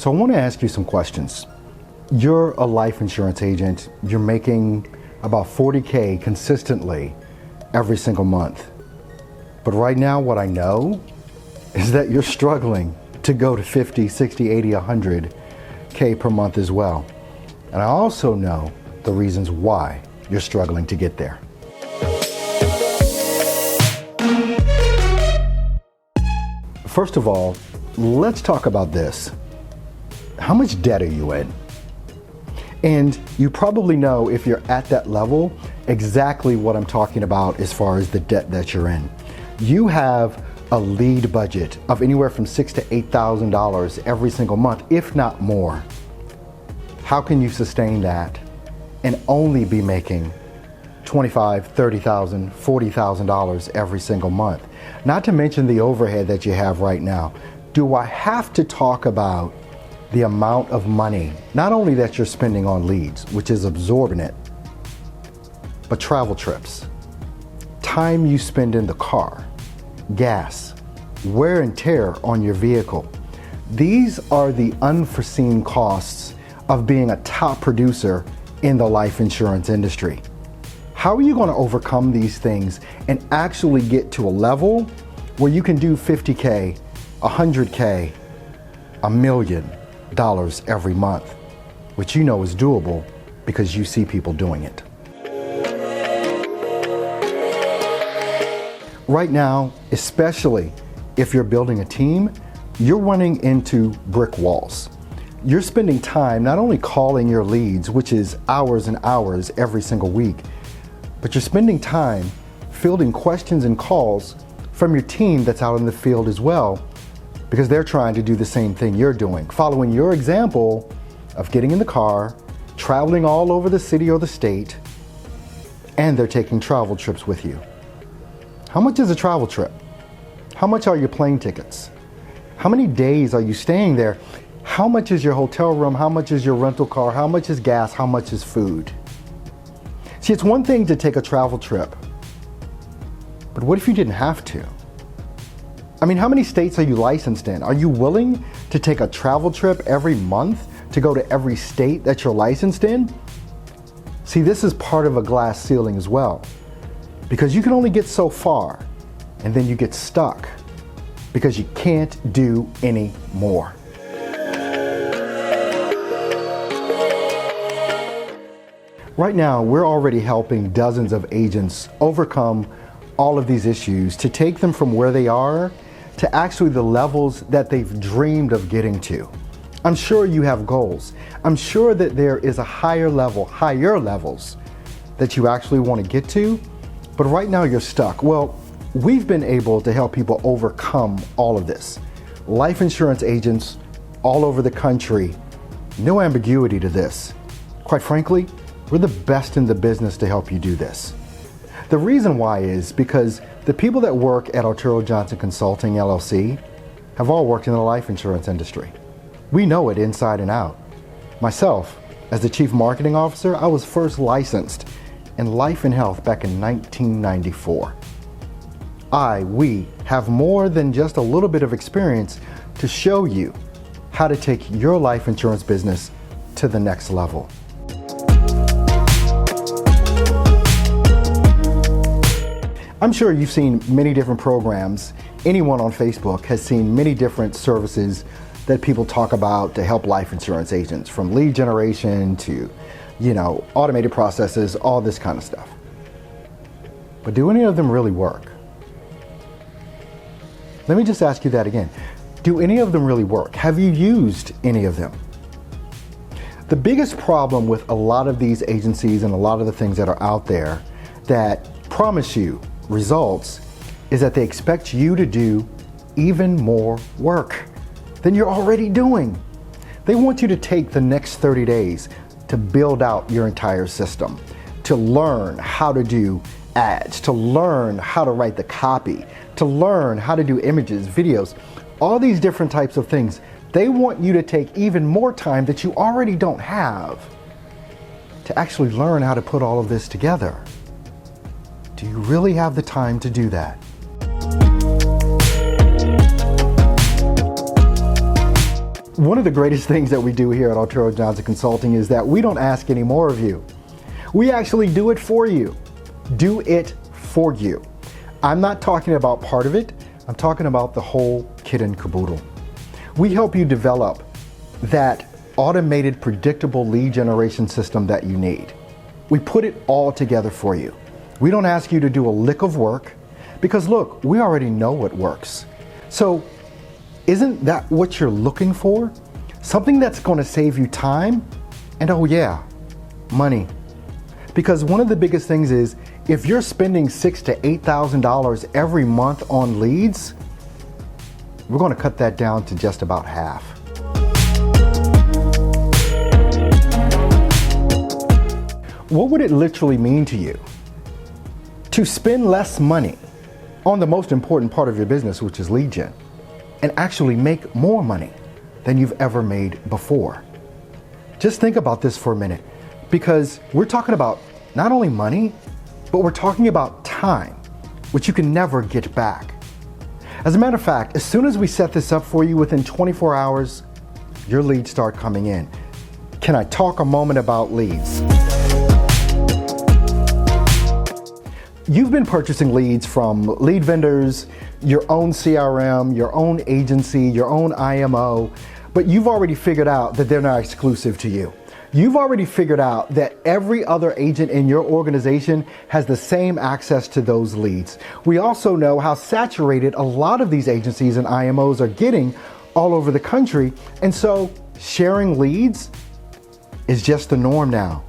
So I want to ask you some questions. You're a life insurance agent. You're making about $40K consistently every single month. But right now, what I know is that you're struggling to go to 50, 60, 80, 100K per month as well. And I also know the reasons why you're struggling to get there. First of all, let's talk about this. How much debt are you in? And you probably know, if you're at that level, exactly what I'm talking about as far as the debt that you're in. You have a lead budget of anywhere from $6,000 to $8,000 every single month, if not more. How can you sustain that and only be making $25,000, $30,000, $40,000 every single month? Not to mention the overhead that you have right now. Do I have to talk about the amount of money, not only that you're spending on leads, which is exorbitant, but travel trips, time you spend in the car, gas, wear and tear on your vehicle. These are the unforeseen costs of being a top producer in the life insurance industry. How are you going to overcome these things and actually get to a level where you can do 50K, 100K, $1 million every month, which you know is doable because you see people doing it? Right now, especially if you're building a team, you're running into brick walls. You're spending time not only calling your leads, which is hours and hours every single week, but you're spending time fielding questions and calls from your team that's out in the field as well, because they're trying to do the same thing you're doing, following your example of getting in the car, traveling all over the city or the state, and they're taking travel trips with you. How much is a travel trip? How much are your plane tickets? How many days are you staying there? How much is your hotel room? How much is your rental car? How much is gas? How much is food? See, it's one thing to take a travel trip, but what if you didn't have to? I mean, how many states are you licensed in? Are you willing to take a travel trip every month to go to every state that you're licensed in? See, this is part of a glass ceiling as well, because you can only get so far and then you get stuck because you can't do any more. Right now, we're already helping dozens of agents overcome all of these issues to take them from where they are to actually the levels that they've dreamed of getting to. I'm sure you have goals. I'm sure that there is a higher levels that you actually want to get to, but right now you're stuck. Well, we've been able to help people overcome all of this. Life insurance agents all over the country, no ambiguity to this. Quite frankly, we're the best in the business to help you do this. The reason why is because the people that work at Arturo Johnson Consulting, LLC, have all worked in the life insurance industry. We know it inside and out. Myself, as the Chief Marketing Officer, I was first licensed in life and health back in 1994. We have more than just a little bit of experience to show you how to take your life insurance business to the next level. I'm sure you've seen many different programs. Anyone on Facebook has seen many different services that people talk about to help life insurance agents, from lead generation to, automated processes, all this kind of stuff. But do any of them really work? Let me just ask you that again. Do any of them really work? Have you used any of them? The biggest problem with a lot of these agencies and a lot of the things that are out there that promise you results is that they expect you to do even more work than you're already doing. They want you to take the next 30 days to build out your entire system, to learn how to do ads, to learn how to write the copy, to learn how to do images, videos, all these different types of things. They want you to take even more time that you already don't have to actually learn how to put all of this together. Do you really have the time to do that? One of the greatest things that we do here at Untitled Johnson Consulting is that we don't ask any more of you. We actually do it for you. Do it for you. I'm not talking about part of it. I'm talking about the whole kit and caboodle. We help you develop that automated, predictable lead generation system that you need. We put it all together for you. We don't ask you to do a lick of work because look, we already know what works. So isn't that what you're looking for? Something that's going to save you time and oh yeah, money. Because one of the biggest things is if you're spending $6,000 to $8,000 every month on leads, we're going to cut that down to just about half. What would it literally mean to you to spend less money on the most important part of your business, which is lead gen, and actually make more money than you've ever made before? Just think about this for a minute, because we're talking about not only money, but we're talking about time, which you can never get back. As a matter of fact, as soon as we set this up for you, within 24 hours, your leads start coming in. Can I talk a moment about leads? You've been purchasing leads from lead vendors, your own CRM, your own agency, your own IMO, but you've already figured out that they're not exclusive to you. You've already figured out that every other agent in your organization has the same access to those leads. We also know how saturated a lot of these agencies and IMOs are getting all over the country, and so sharing leads is just the norm now.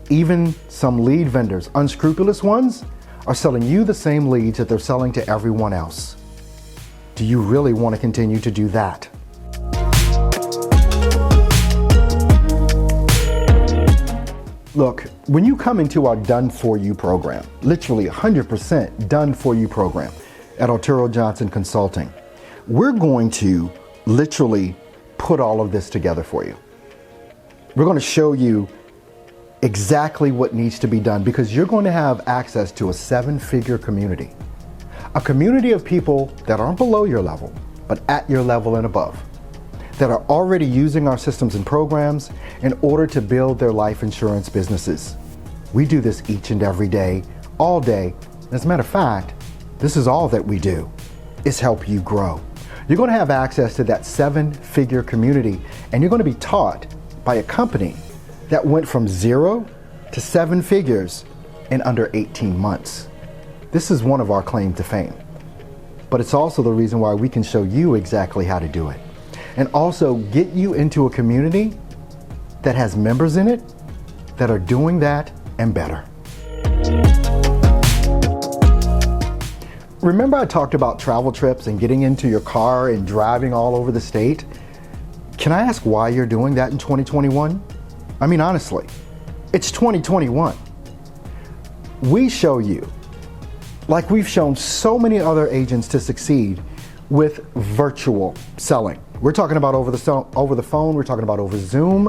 Even some lead vendors, unscrupulous ones, are selling you the same leads that they're selling to everyone else. Do you really want to continue to do that? Look, when you come into our Done For You program, literally 100% Done For You program at Untitled Johnson Consulting, we're going to literally put all of this together for you. We're going to show you exactly what needs to be done, because you're going to have access to a 7-figure community. A community of people that aren't below your level, but at your level and above, that are already using our systems and programs in order to build their life insurance businesses. We do this each and every day, all day. As a matter of fact, this is all that we do, is help you grow. You're going to have access to that 7-figure community, and you're going to be taught by a company that went from 0 to 7 figures in under 18 months. This is one of our claim to fame, but it's also the reason why we can show you exactly how to do it, and also get you into a community that has members in it that are doing that and better. Remember I talked about travel trips and getting into your car and driving all over the state? Can I ask why you're doing that in 2021? I mean, honestly, it's 2021. We show you, like we've shown so many other agents to succeed with virtual selling. We're talking about over the phone, we're talking about over Zoom.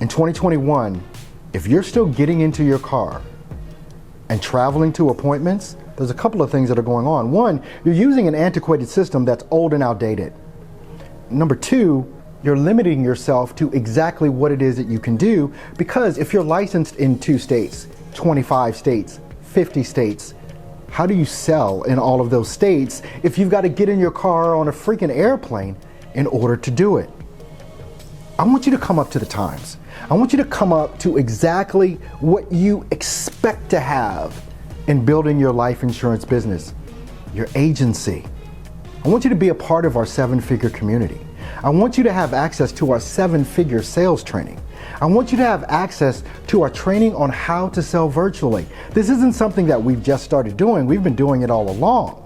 In 2021, if you're still getting into your car and traveling to appointments, there's a couple of things that are going on. One, you're using an antiquated system that's old and outdated. Number two, you're limiting yourself to exactly what it is that you can do, because if you're licensed in 2 states, 25 states, 50 states, how do you sell in all of those states if you've got to get in your car on a freaking airplane in order to do it? I want you to come up to the times. I want you to come up to exactly what you expect to have in building your life insurance business, your agency. I want you to be a part of our 7-figure community. I want you to have access to our 7-figure sales training. I want you to have access to our training on how to sell virtually. This isn't something that we've just started doing. We've been doing it all along.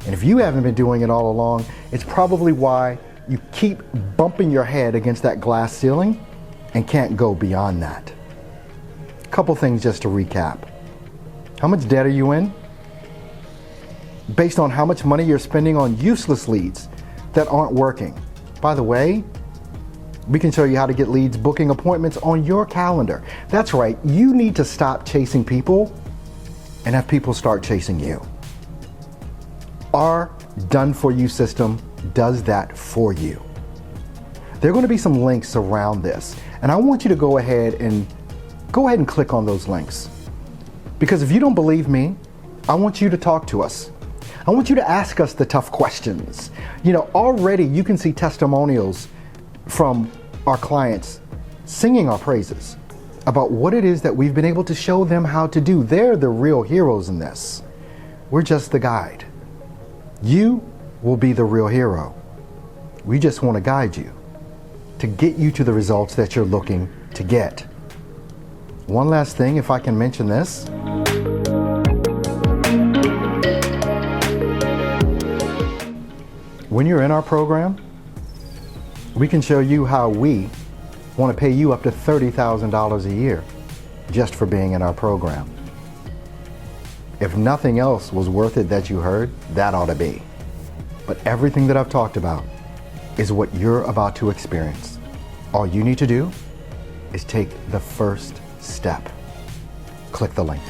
And if you haven't been doing it all along, it's probably why you keep bumping your head against that glass ceiling and can't go beyond that. A couple things just to recap. How much debt are you in? Based on how much money you're spending on useless leads that aren't working. By the way, we can show you how to get leads booking appointments on your calendar. That's right, you need to stop chasing people and have people start chasing you. Our Done For You system does that for you. There are going to be some links around this, and I want you to go ahead and click on those links. Because if you don't believe me, I want you to talk to us. I want you to ask us the tough questions. You know, already you can see testimonials from our clients singing our praises about what it is that we've been able to show them how to do. They're the real heroes in this. We're just the guide. You will be the real hero. We just want to guide you to get you to the results that you're looking to get. One last thing, if I can mention this. When you're in our program, we can show you how we want to pay you up to $30,000 a year just for being in our program. If nothing else was worth it that you heard, that ought to be. But everything that I've talked about is what you're about to experience. All you need to do is take the first step. Click the link.